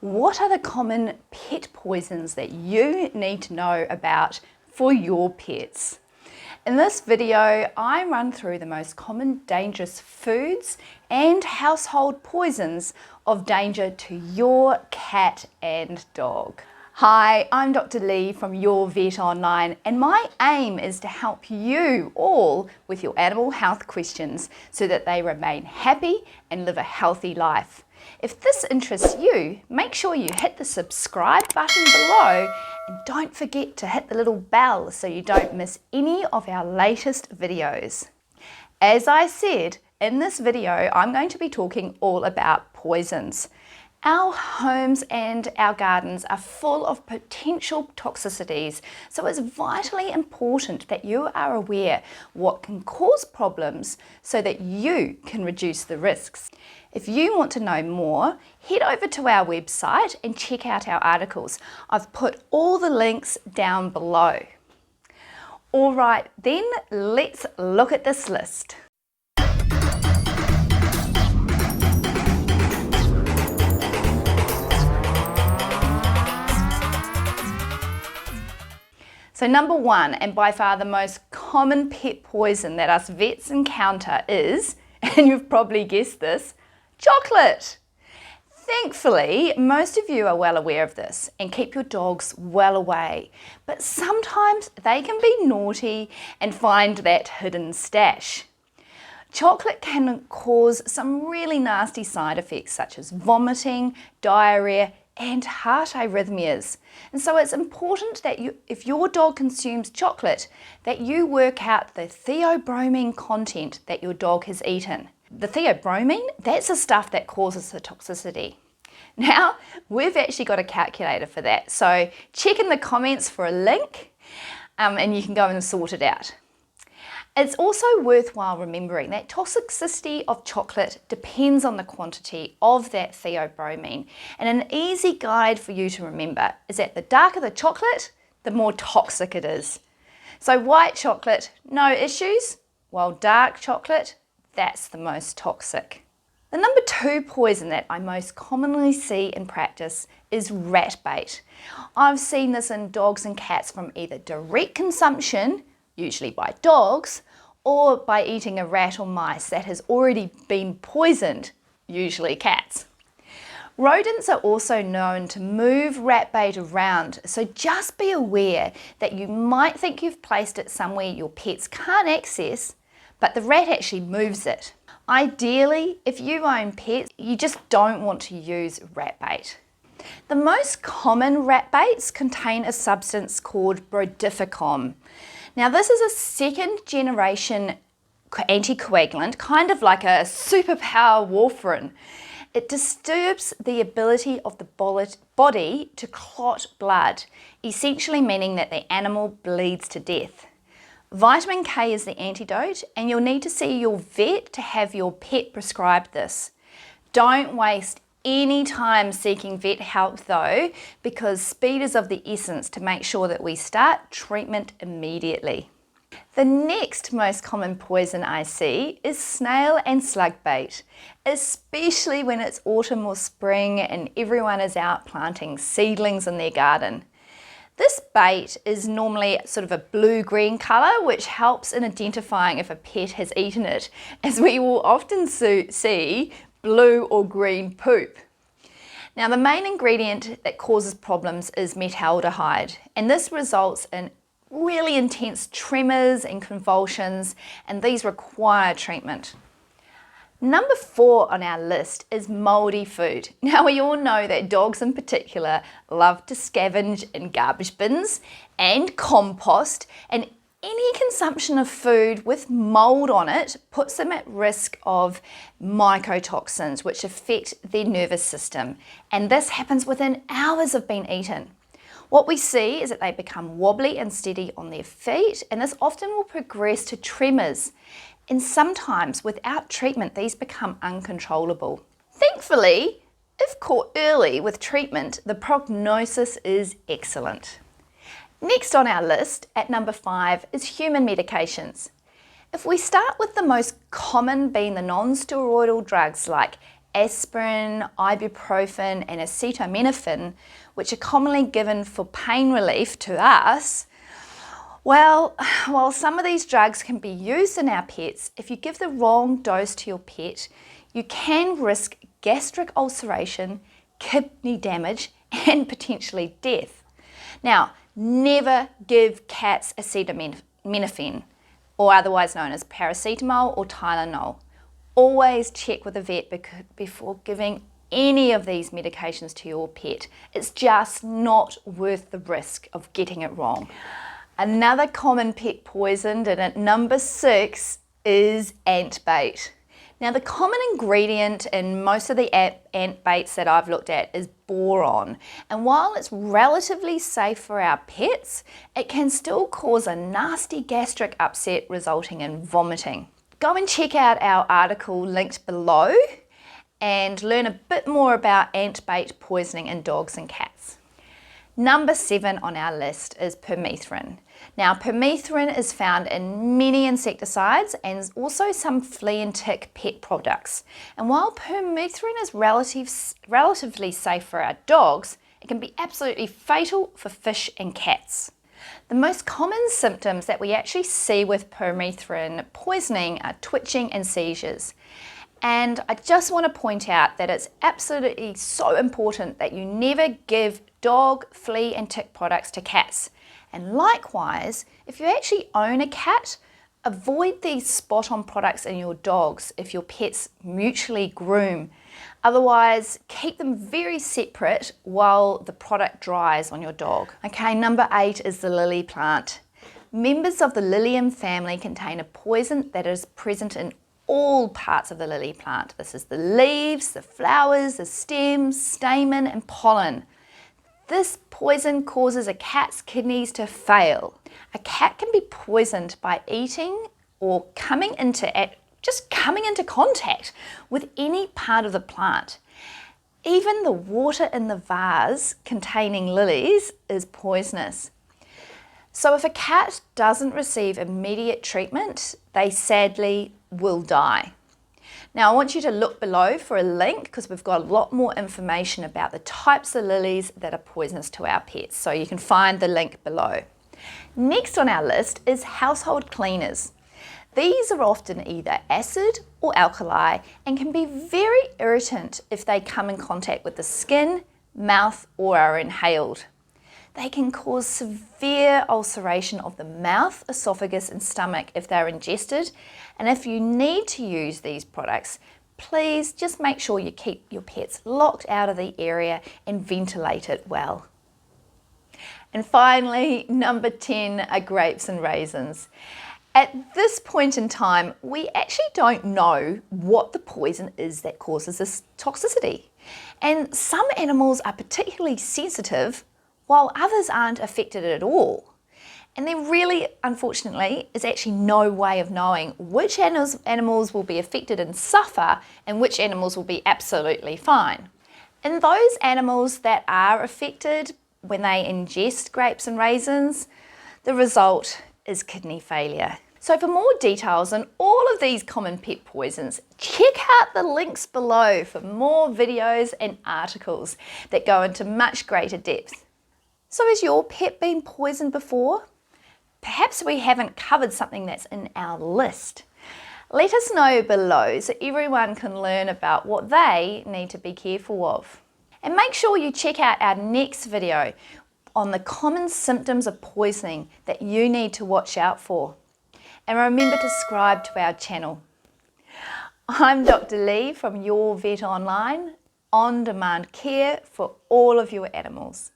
What are the common pet poisons that you need to know about for your pets? In this video, I run through the most common dangerous foods and household poisons of danger to your cat and dog. Hi, I'm Dr. Leigh from Your Vet Online, and my aim is to help you all with your animal health questions so that they remain happy and live a healthy life. If this interests you, make sure you hit the subscribe button below and don't forget to hit the little bell so you don't miss any of our latest videos. As I said, in this video, I'm going to be talking all about poisons. Our homes and our gardens are full of potential toxicities, so it's vitally important that you are aware what can cause problems so that you can reduce the risks. If you want to know more, head over to our website and check out our articles. I've put all the links down below. All right, then let's look at this list. So number one, and by far the most common pet poison that us vets encounter is, and you've probably guessed this, chocolate. Thankfully, most of you are well aware of this and keep your dogs well away, but sometimes they can be naughty and find that hidden stash. Chocolate can cause some really nasty side effects such as vomiting, diarrhea, and heart arrhythmias. And so it's important that if your dog consumes chocolate, that you work out the theobromine content that your dog has eaten. The theobromine, that's the stuff that causes the toxicity. Now, we've actually got a calculator for that, so check in the comments for a link and you can go and sort it out. It's also worthwhile remembering that toxicity of chocolate depends on the quantity of that theobromine, and an easy guide for you to remember is that the darker the chocolate, the more toxic it is. So white chocolate, no issues, while dark chocolate, that's the most toxic. The number two poison that I most commonly see in practice is rat bait. I've seen this in dogs and cats from either direct consumption, usually by dogs, or by eating a rat or mice that has already been poisoned, usually cats. Rodents are also known to move rat bait around, so just be aware that you might think you've placed it somewhere your pets can't access, but the rat actually moves it. Ideally, if you own pets, you just don't want to use rat bait. The most common rat baits contain a substance called brodifacoum. Now this is a second generation anticoagulant, kind of like a superpower warfarin. It disturbs the ability of the body to clot blood, essentially meaning that the animal bleeds to death. Vitamin K is the antidote, and you'll need to see your vet to have your pet prescribed this. Don't waste any time seeking vet help though, because speed is of the essence to make sure that we start treatment immediately. The next most common poison I see is snail and slug bait, especially when it's autumn or spring and everyone is out planting seedlings in their garden. This bait is normally sort of a blue-green colour, which helps in identifying if a pet has eaten it, as we will often see blue or green poop. Now the main ingredient that causes problems is metaldehyde, and this results in really intense tremors and convulsions, and these require treatment. Number 4 on our list is mouldy food. Now we all know that dogs in particular love to scavenge in garbage bins and compost, and any consumption of food with mould on it puts them at risk of mycotoxins, which affect their nervous system, and this happens within hours of being eaten. What we see is that they become wobbly and steady on their feet, and this often will progress to tremors. And sometimes, without treatment, these become uncontrollable. Thankfully, if caught early with treatment, the prognosis is excellent. Next on our list, at number 5, is human medications. If we start with the most common being the non-steroidal drugs like aspirin, ibuprofen and acetaminophen, which are commonly given for pain relief to us, well, while some of these drugs can be used in our pets, if you give the wrong dose to your pet, you can risk gastric ulceration, kidney damage and potentially death. Now, never give cats acetaminophen, or otherwise known as paracetamol or Tylenol. Always check with a vet before giving any of these medications to your pet. It's just not worth the risk of getting it wrong. Another common pet poison, and at number 6, is ant bait. Now, the common ingredient in most of the ant baits that I've looked at is boron, and while it's relatively safe for our pets, it can still cause a nasty gastric upset resulting in vomiting. Go and check out our article linked below and learn a bit more about ant bait poisoning in dogs and cats. Number 7 on our list is permethrin. Now, permethrin is found in many insecticides and also some flea and tick pet products. And while permethrin is relatively safe for our dogs, it can be absolutely fatal for fish and cats. The most common symptoms that we actually see with permethrin poisoning are twitching and seizures. And I just want to point out that it's absolutely so important that you never give dog, flea and tick products to cats. And likewise, if you actually own a cat, avoid these spot-on products in your dogs if your pets mutually groom. Otherwise, keep them very separate while the product dries on your dog. Okay, number 8 is the lily plant. Members of the Lilium family contain a poison that is present in all parts of the lily plant. This is the leaves, the flowers, the stems, stamen and pollen. This poison causes a cat's kidneys to fail. A cat can be poisoned by eating or coming into contact with any part of the plant. Even the water in the vase containing lilies is poisonous. So if a cat doesn't receive immediate treatment, they sadly will die. Now I want you to look below for a link because we've got a lot more information about the types of lilies that are poisonous to our pets, so you can find the link below. Next on our list is household cleaners. These are often either acid or alkali and can be very irritant if they come in contact with the skin, mouth or are inhaled. They can cause severe ulceration of the mouth, esophagus and stomach if they're ingested. And if you need to use these products, please just make sure you keep your pets locked out of the area and ventilate it well. And finally, number 10 are grapes and raisins. At this point in time, we actually don't know what the poison is that causes this toxicity. And some animals are particularly sensitive while others aren't affected at all. And there really, unfortunately, is actually no way of knowing which animals will be affected and suffer and which animals will be absolutely fine. In those animals that are affected when they ingest grapes and raisins, the result is kidney failure. So for more details on all of these common pet poisons, check out the links below for more videos and articles that go into much greater depth. So has your pet been poisoned before? Perhaps we haven't covered something that's in our list. Let us know below so everyone can learn about what they need to be careful of. And make sure you check out our next video on the common symptoms of poisoning that you need to watch out for. And remember to subscribe to our channel. I'm Dr. Leigh from Your Vet Online, on-demand care for all of your animals.